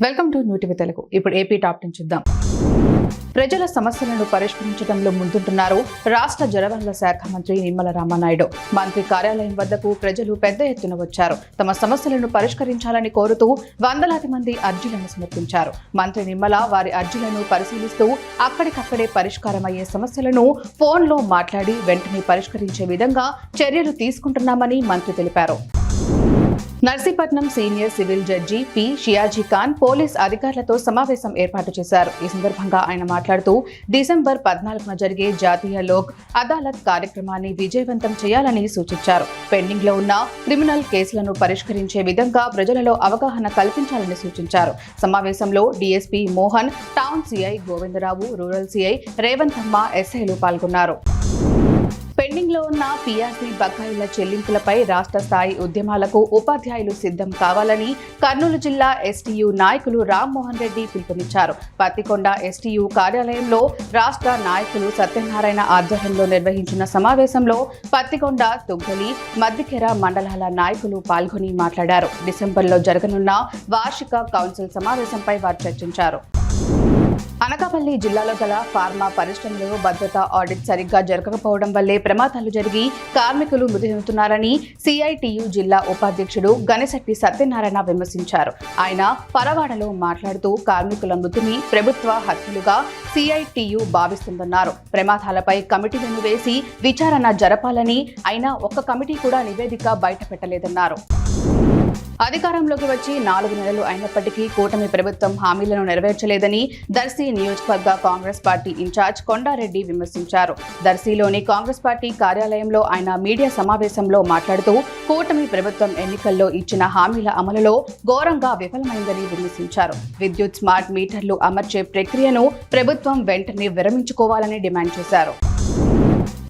Welcome to New TV Telugu. ఇప్పుడు AP top 10 చూద్దాం. ప్రజల సమస్యలను పరిష్కరించడంలో ముందుంటున్నారు రాష్ట్ర జలవనరుల శాఖ మంత్రి నిమ్మల రామానాయుడు. మంత్రి కార్యాలయం వద్దకు ప్రజలు పెద్ద ఎత్తున వచ్చారు. తమ సమస్యలను పరిష్కరించాలని కోరుతూ వందలాది మంది అర్జీలను సమర్పించారు. మంత్రి నిమ్మల వారి అర్జీలను పరిశీలిస్తూ అక్కడికక్కడే పరిష్కారమయ్యే సమస్యలను ఫోన్లో మాట్లాడి వెంటనే పరిష్కరించే విధంగా చర్యలు తీసుకుంటున్నామని మంత్రి తెలిపారు. Narsipatnam senior civil judge P Sayaji Khan police అధికారులతో సమావేశం ఏర్పాటు చేశారు. ఈ సందర్భంగా ఆయన మాట్లాడుతూ డిసెంబర్ 14న జరిగే జాతీయ లోక్ అదాలత్ కార్యక్రమాన్ని విజయవంతం చేయాలని సూచించారు. పెండింగ్ లో ఉన్న క్రిమినల్ కేసులను పరిష్కరించే విధంగా ప్రజలలో అవగాహన కల్పించాలని సూచించారు. సమావేశంలో DSP Mohan, town CI Govindarao, rural CI Revanthamma, ఎస్ఐలు పాల్గొన్నారు. పెండింగ్ లో ఉన్న పీఆర్సీ బకాయిల చెల్లింపులపై రాష్ట్ర స్థాయి ఉద్యమాలకు ఉపాధ్యాయులు సిద్ధం కావాలని కర్నూలు జిల్లా ఎస్టీయూ నాయకులు రామ్మోహన్ రెడ్డి పిలుపునిచ్చారు. పత్తికొండ ఎస్టీయూ కార్యాలయంలో రాష్ట్ర నాయకులు సత్యనారాయణ ఆధ్వర్యంలో నిర్వహించిన సమావేశంలో పత్తికొండ, తుగ్గలి, మద్దికెర మండలాల నాయకులు పాల్గొని మాట్లాడారు. డిసెంబర్లో జరగనున్న వార్షిక కౌన్సిల్ సమావేశంపై వారు చర్చించారు. అనకాపల్లి జిల్లాలో గల ఫార్మా పరిశ్రమలలో భద్రతా ఆడిట్ సరిగ్గా జరగకపోవడం వల్లే ప్రమాదాలు జరిగి కార్మికులు మృతి చెందుతున్నారని సిఐటియు జిల్లా ఉపాధ్యక్షుడు గణశెట్టి సత్యనారాయణ విమర్శించారు. ఆయన పరవాడలో మాట్లాడుతూ కార్మికుల మృతిని ప్రభుత్వ హత్యలుగా సిఐటియు భావిస్తుందన్నారు. ప్రమాదాలపై కమిటీలను వేసి విచారణ జరపాలని, అయినా ఒక్క కమిటీ కూడా నివేదిక బయటపెట్టలేదన్నారు. అధికారంలోకి వచ్చి 4 నెలలు అయినప్పటికీ కూటమి ప్రభుత్వం హామీలను నెరవేర్చలేదని దర్శి నియోజకవర్గ కాంగ్రెస్ పార్టీ ఇన్ఛార్జ్ కొండారెడ్డి విమర్శించారు. దర్శిలోని కాంగ్రెస్ పార్టీ కార్యాలయంలో ఆయన మీడియా సమావేశంలో మాట్లాడుతూ కూటమి ప్రభుత్వం ఎన్నికల్లో ఇచ్చిన హామీల అమలులో ఘోరంగా విఫలమైందని విమర్శించారు. విద్యుత్ స్మార్ట్ మీటర్లు అమర్చే ప్రక్రియను ప్రభుత్వం వెంటనే విరమించుకోవాలని డిమాండ్ చేశారు.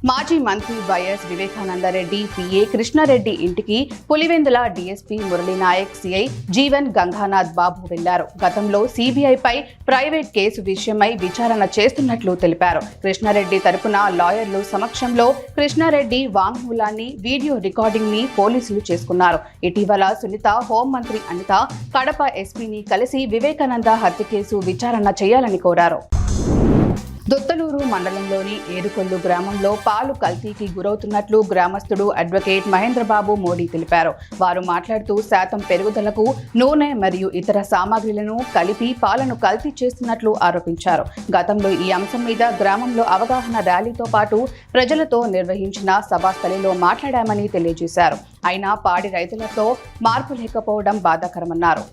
మాజీ మంత్రి వైఎస్ వివేకానందరెడ్డి పిఏ కృష్ణారెడ్డి ఇంటికి పులివెందుల డీఎస్పీ మురళీనాయక్, సిఐ జీవన్ గంగానాథ్ బాబు వెళ్లారు. గతంలో సిబిఐపై ప్రైవేట్ కేసు విషయమై విచారణ చేస్తున్నట్లు తెలిపారు. కృష్ణారెడ్డి తరపున లాయర్లు సమక్షంలో కృష్ణారెడ్డి వాంగ్మూలాన్ని, వీడియో రికార్డింగ్ ని పోలీసులు చేసుకున్నారు. ఇటీవల సునీత, హోంమంత్రి అనిత కడప ఎస్పీని కలిసి వివేకానంద హత్య కేసు విచారణ చేయాలని కోరారు. దొత్తలూరు మండలంలోని ఏడుకొల్లు గ్రామంలో పాలు కల్తీకి గురవుతున్నట్లు గ్రామస్తుడు అడ్వకేట్ మహేంద్రబాబు మోడీ తెలిపారు. వారు మాట్లాడుతూ శాతం పెరుగుదలకు నూనె మరియు ఇతర సామాగ్రిలను కలిపి పాలను కల్తీ చేస్తున్నట్లు ఆరోపించారు. గతంలో ఈ అంశం మీద గ్రామంలో అవగాహన ర్యాలీతో పాటు ప్రజలతో నిర్వహించిన సభాస్థలిలో మాట్లాడామని తెలియజేశారు. అయినా పాడి రైతులతో మార్పు లేకపోవడం బాధాకరమన్నారు.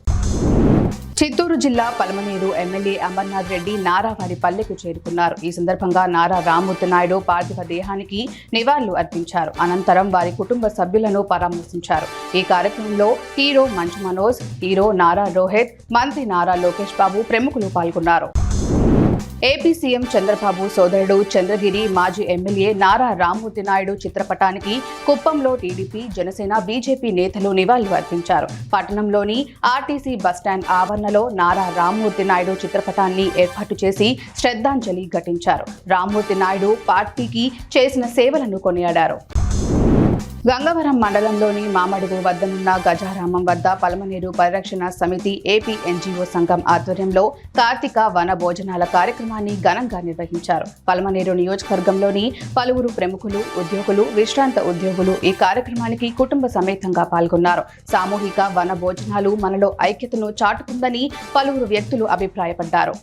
చిత్తూరు జిల్లా పలమనేరు ఎమ్మెల్యే అమర్నాథ్ రెడ్డి నారావారి పల్లెకు చేరుకున్నారు. ఈ సందర్భంగా నారా రామ్మూర్తి నాయుడు పార్థివ దేహానికి నివాళులు అర్పించారు. అనంతరం వారి కుటుంబ సభ్యులను పరామర్శించారు. ఈ కార్యక్రమంలో హీరో మంచు మనోజ్, హీరో నారా రోహిత్, మంత్రి నారా లోకేష్ బాబు ప్రముఖులు పాల్గొన్నారు. ఏపీ సీఎం చంద్రబాబు సోదరుడు చంద్రగిరి మాజీ ఎమ్మెల్యే నారా రామ్మూర్తి నాయుడు చిత్రపటానికి కుప్పంలో టీడీపీ, జనసేన, బీజేపీ నేతలు నివాళులు అర్పించారు. పట్టణంలోని ఆర్టీసీ బస్టాండ్ ఆవరణలో నారా రామ్మూర్తి నాయుడు చిత్రపటాన్ని ఏర్పాటు చేసి శ్రద్ధాంజలి ఘటించారు. రామ్మూర్తి నాయుడు పార్టీకి చేసిన సేవలను కొనియాడారు. గంగవరం మండలంలోని మామడుగు వద్దనున్న గజారామం వద్ద పలమనేరు పరిరక్షణ సమితి ఏపీ ఎన్జీఓ సంఘం ఆధ్వర్యంలో కార్తీక వన భోజనాల కార్యక్రమాన్ని ఘనంగా నిర్వహించారు. పలమనేరు నియోజకవర్గంలోని పలువురు ప్రముఖులు, ఉద్యోగులు, విశ్రాంత ఉద్యోగులు ఈ కార్యక్రమానికి కుటుంబ సమేతంగా పాల్గొన్నారు. సామూహిక వన భోజనాలు మనలో ఐక్యతను చాటుతుందని పలువురు వ్యక్తులు అభిప్రాయపడ్డారు.